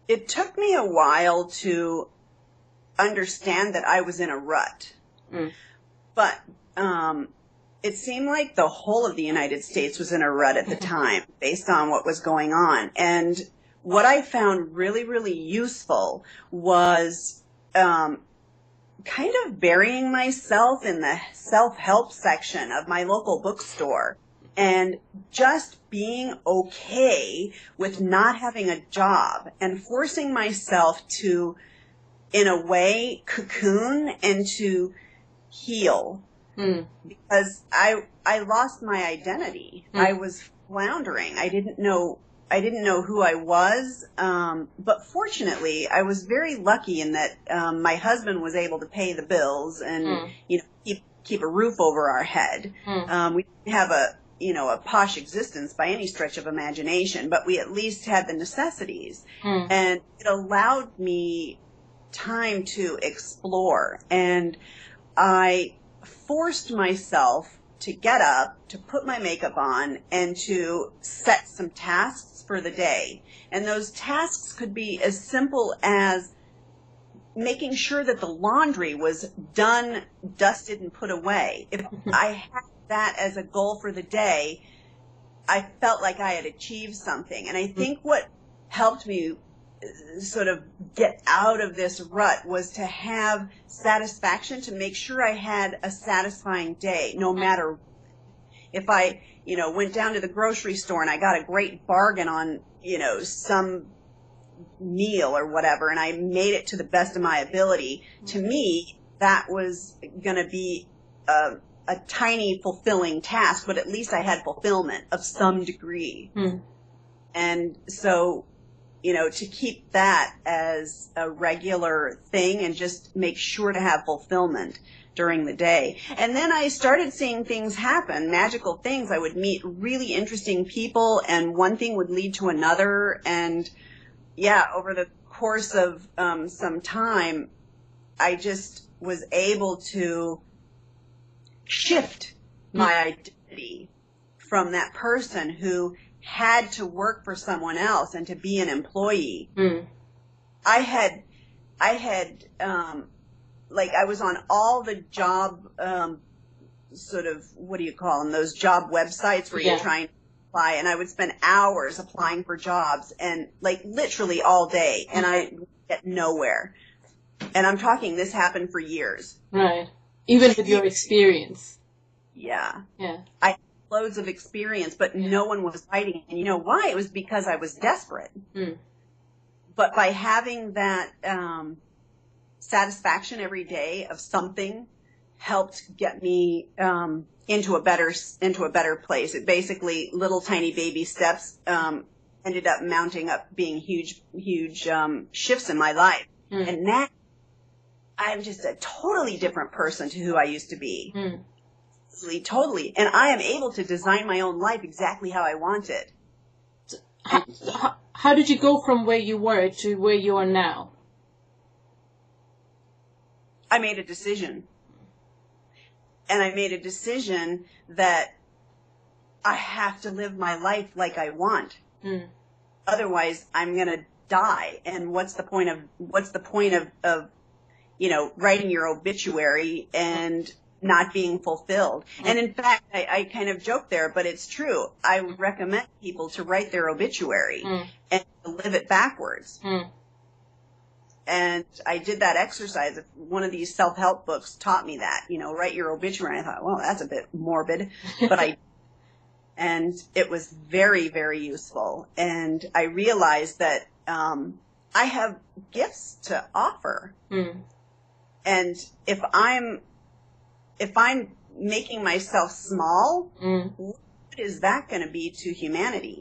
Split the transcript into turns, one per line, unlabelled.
It took me a while to understand that I was in a rut. But it seemed like the whole of the United States was in a rut at the time based on what was going on. And what I found really, really useful was kind of burying myself in the self-help section of my local bookstore and just being okay with not having a job and forcing myself to, in a way, cocoon and to heal. Because I lost my identity. I was floundering. I didn't know who I was. But fortunately, I was very lucky in that my husband was able to pay the bills and keep a roof over our head. We didn't have a posh existence by any stretch of imagination, but we at least had the necessities, and it allowed me time to explore. And I forced myself to get up, to put my makeup on, and to set some tasks for the day. And those tasks could be as simple as making sure that the laundry was done, dusted, and put away. If I had that as a goal for the day, I felt like I had achieved something. And I think what helped me sort of get out of this rut was to have satisfaction, to make sure I had a satisfying day, no matter if I, went down to the grocery store and I got a great bargain on, some meal or whatever, and I made it to the best of my ability. To me, that was going to be a tiny fulfilling task, but at least I had fulfillment of some degree. And so, to keep that as a regular thing and just make sure to have fulfillment during the day. And then I started seeing things happen, magical things. I would meet really interesting people, and one thing would lead to another. And over the course of some time, I just was able to shift my identity from that person who had to work for someone else and to be an employee. I had I was on all the job, sort of, what do you call them, those job websites where you're trying to apply, and I would spend hours applying for jobs, and literally all day, and I get nowhere. And I'm talking, this happened for years.
Right. Even with your experience.
Yeah. I had loads of experience, but no one was biting. And you know why? It was because I was desperate. But by having that satisfaction every day of something helped get me into a better place. It basically, little tiny baby steps ended up mounting up being huge shifts in my life. And now I'm just a totally different person to who I used to be. Totally. And I am able to design my own life exactly how I want it.
How did you go from where you were to where you are now?
I made a decision. And I made a decision that I have to live my life like I want. Otherwise, I'm going to die. And what's the point of writing your obituary and not being fulfilled? And in fact, I kind of joke there, but it's true. I would recommend people to write their obituary and to live it backwards. And I did that exercise. One of these self-help books taught me that, write your obituary. I thought, well, that's a bit morbid, but and it was very, very useful. And I realized that I have gifts to offer. And if I'm making myself small, what is that going to be to humanity?